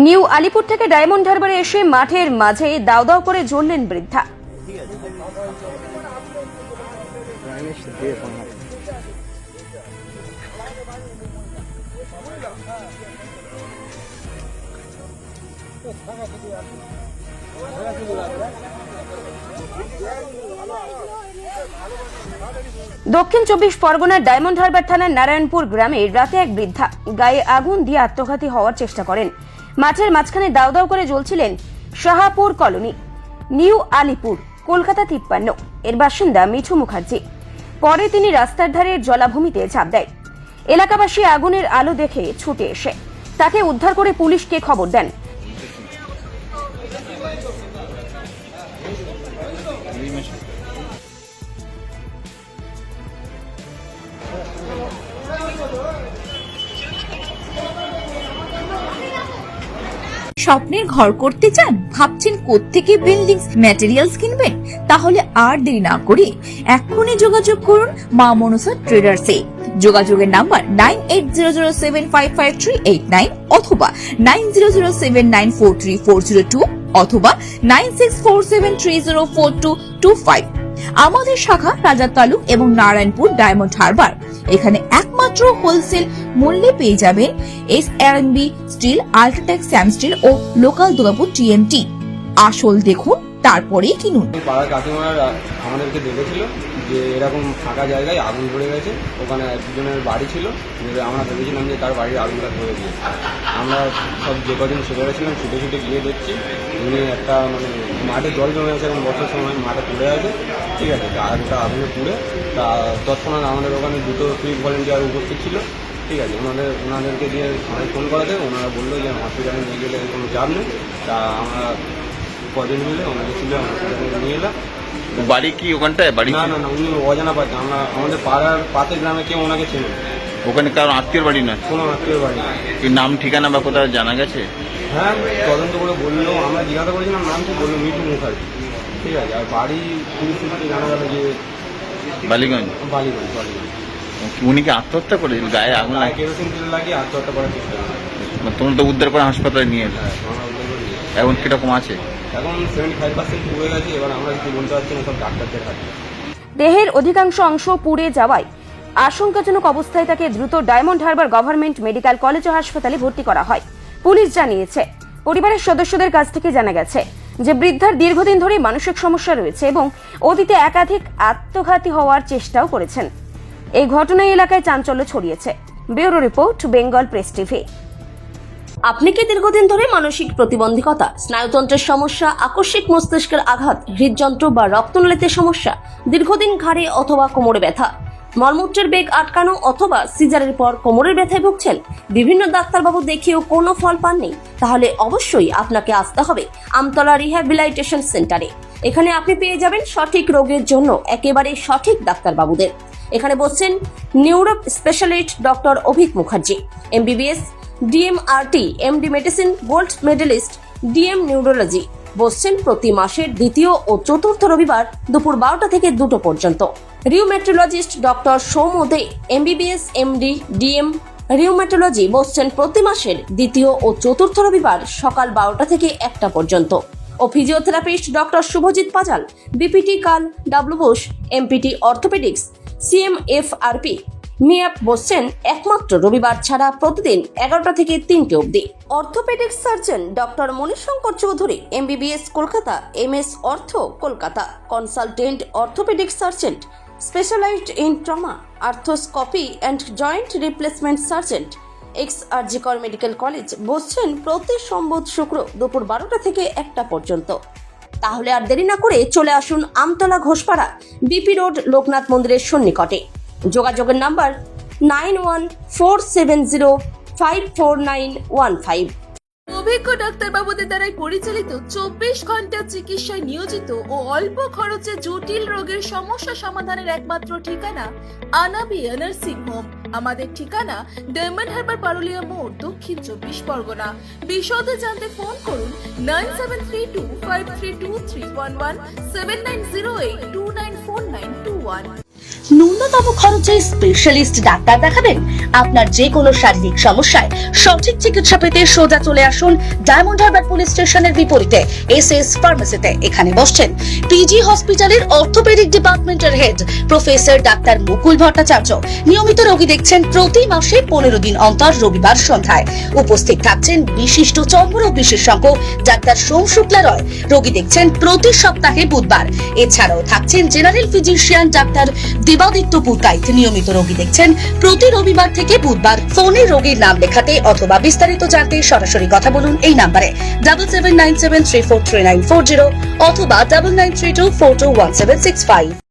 New Alipur থেকে diamond হারবারে এসে মাঠের মাঝে দাও দাও করে জ্বললেন বৃদ্ধা। দক্ষিণ 24 পরগনার ডায়মন্ড হারবার থানার নারায়ণপুর গ্রামে রাতে এক বৃদ্ধা গায়ে আগুন দিয়ে আত্মঘাতী হওয়ার চেষ্টা করেন। মাঠের মাঝখানে দাও দাও করে জ্বলছিলেন শাহাপুর কলোনি, নিউ আলিপুর, কলকাতা 53 এর বাসিন্দা মিঠু মুখার্জি। পরে তিনি রাস্তার ধারের জলাভূমিতে ঝাঁপ দেয়। এলাকাবাসী আগুনের আলো দেখে ছুটে এসে তাকে উদ্ধার করে পুলিশকে খবর দেন। স্বপ্নের ঘর করতে চান, ভাবছেন কোত্থেকে বিল্ডিং ম্যাটেরিয়ালস কিনবেন? তাহলে আর দেরি না করে এক্ষুনি যোগাযোগ করুন মা মনসা ট্রেডার্সে। যোগাযোগের নাম্বার 9800755389 অথবা 9007943402 অথবা 9647304225। আমাদের শাখা রাজার তালুক এবং নারায়ণপুর ডায়মন্ড হারবার। এখানে একমাত্র হোলসেল মূল্যে পেয়ে যাবেন SRMB steel, UltraTech Shyam steel ও লোকাল দুর্গাপুর টিএমটি। আসল দেখুন, তারপরেই কিনুন। পাড়ার কাকিমারা আমাদেরকে দেখেছিল যে এরকম ফাঁকা জায়গায় আগুন ধরে গেছে, ওখানে একজনের বাড়ি ছিল, আমরা ভেবেছিলাম যে তার বাড়ির আগুনটা ধরে গিয়েছে। আমরা সব যে কদিন ছুটে গেছিলাম, ছুটে ছুটে গিয়ে দেখছি উনি একটা মাঠে জল জমে আছে, এখন বর্ষার সময় মাঠে পুড়ে আছে, ঠিক আছে। আগুনটা আগুনে পুড়ে তা তৎক্ষণাৎ আমাদের ওখানে দুটো পুলিশ ভলেন্টিয়ার উপস্থিত ছিল, ঠিক আছে। ওনাদেরকে দিয়ে আমাদের ফোন করাতে ওনারা বললো যে হসপিটালে নিয়ে গেলে কোনো চাপ নেই। তা আমরা কদিন মিলে ওনাকে ছিল হসপিটালে নিয়ে এলাম। বাড়ি কি ওখানটায়? বাড়ি না না না, উনি অজানা পাচ্ছে। আমরা আমাদের পাড়ার পাশের গ্রামে কেউ ওনাকে চেনে, ওখানে কারণ আত্মীয় বাড়ি নয়? কোনো আত্মীয় বাড়ি না। কি নাম ঠিকানা বা কোথাও জানা গেছে? হ্যাঁ, তদন্ত করে বললো, আমরা জিজ্ঞাসা করেছিলাম নাম কি, বললো মিঠু মুখার্জি, ঠিক আছে। আর বাড়ি পুলিশ সূত্রে জানা গেল যে বালিগঞ্জ। বালিগঞ্জ। উনি কি আত্মহত্যা করে গায়ে আগুন লাগে? কেরোসিন তেল লাগিয়ে আত্মহত্যা করার চেষ্টা করে। তোমরা তো উদ্ধার করে হাসপাতালে নিয়ে এলে, হ্যাঁ, আমরা উদ্ধার করে নিয়ে এসেছি। এখন কিরকম আছে? এখন 75% পুড়ে গেছে। এবার আমরা কিছু বলতে পারছি না, সব ডাক্তারদের হাতে। দেহের অধিকাংশ অংশ পুড়ে যাওয়ায় আশঙ্কাজনক অবস্থায় তাকে দ্রুত Diamond Harbour government medical college ও হাসপাতালে ভর্তি করা হয়। পুলিশ জানিয়েছে, পরিবারের সদস্যদের কাছ থেকে জানা গেছে যে বৃদ্ধার দীর্ঘদিন ধরে মানসিক সমস্যা রয়েছে এবং অতীতে একাধিক আত্মঘাতী হওয়ার চেষ্টাও করেছেন। এই ঘটনায় এলাকায় চাঞ্চল্য ছড়িয়েছে। Bureau report, Bengal press TV. আপনি কি দীর্ঘদিন ধরে মানসিক প্রতিবন্ধকতা, স্নায়ুতন্ত্রের সমস্যা, আকস্মিক মস্তিষ্কের আঘাত, হৃদযন্ত্র বা রক্তনালীতে সমস্যা, দীর্ঘদিন ঘাড়ে অথবা কোমরে ব্যথা, মলমূত্রের বেগ আটকানো অথবা সিজারের পর কোমরের ব্যথায় ভুগছেন, বিভিন্ন ডাক্তারবাবু দেখিয়েও কোনো ফল পাননি? তাহলে অবশ্যই আপনাকে আসতে হবে আমতলা রিহ্যাবিলিটেশন সেন্টারে। এখানে আপনি পেয়ে যাবেন সঠিক রোগের জন্য একেবারে সঠিক ডাক্তারবাবুদের। এখানে বসছেন neuro specialist doctor Avik Mukherjee, MBBS, DMRT, MD medicine, gold medallist, DM neurology. বসছেন প্রতি মাসের দ্বিতীয় ও চতুর্থ রবিবার দুপুর 12টা থেকে 2টো পর্যন্ত। রিউমেটোলজিস্ট ডক্টর সৌম্য দে, এমবিবিএস, এমডি, ডিএম রিউমেটোলজি। বসছেন প্রতি মাসের দ্বিতীয় ও চতুর্থ রবিবার সকাল 12টা থেকে 1টা পর্যন্ত। ও physiotherapist doctor Subhajit puzzle, BPT কাল, ডাব্লিউ বোস, এমপিটি অর্থোপেডিক্স, সিএমএফআরপি, মিয়াপ। বসছেন একমাত্র রবিবার ছাড়া প্রতিদিন 11টা থেকে 3টে অবধি। Orthopaedics surgeon doctor Manishankar Chowdhury, MBBS, Kolkata, MS অর্থ, Kolkata. Consultant orthopaedics surgeon, specialised in trauma, arthroscopy and joint replacement surgeon, এক্স-আরজিকর medical college. বসছেন প্রতি সোমবার শুক্র দুপুর 12টা থেকে 1টা পর্যন্ত। তাহলে আর দেরি না করে চলে আসুন আমতলা ঘোষপাড়া, বিপি রোড, লোকনাথ মন্দিরের সন্নিকটে। যোগাযোগের নাম্বার 9147054915। অভিজ্ঞ ডাক্তারবাবুদের দ্বারাই পরিচালিত 24 ঘন্টা চিকিৎসায় নিয়োজিত ও অল্প খরচে জটিল রোগের সমস্যা সমাধানের একমাত্র ঠিকানা আনাবিয়া নার্সিং হোম। আমাদের ঠিকানা ডায়মন্ড হারবার, পারুলিয়া মোড়, দক্ষিণ 24 পরগনা। বিশদে জানতে ফোন করুন 9732532311, 7908294921। ন্যূনতম খরচে স্পেশালিস্ট ডাক্তার দেখাবেন? আপনার যে কোনো শারীরিক সমস্যায় সঠিক চিকিৎসা পেতে সোজা চলে আসুন ডায়মন্ড হারবার পুলিশ স্টেশনের বিপরীতে এসএস ফার্মেসিতে। এখানে বসছেন পিজি হসপিটালের অর্থোপেডিক ডিপার্টমেন্টের হেড প্রফেসর ডাক্তার মুকুল ভট্টাচার্য। নিয়মিত রোগী দেখছেন প্রতি মাসে 15 দিন অন্তর রবিবার সন্ধ্যায়। উপস্থিত থাকছেন বিশিষ্ট চর্মরোগ বিশেষজ্ঞ ডাক্তার সোম শুক্লা রয়। রোগী দেখছেন প্রতি সপ্তাহে বুধবার। এছাড়াও থাকছেন general physician doctor Debaditya Purkait. নিয়মিত রোগী দেখছেন প্রতি রবিবার থেকে বুধবার। ফোনে রোগীর নাম লেখাতে অথবা বিস্তারিত জানতে সরাসরি কথা বলুন এই নাম্বারে 7797343940 অথবা 9932421765।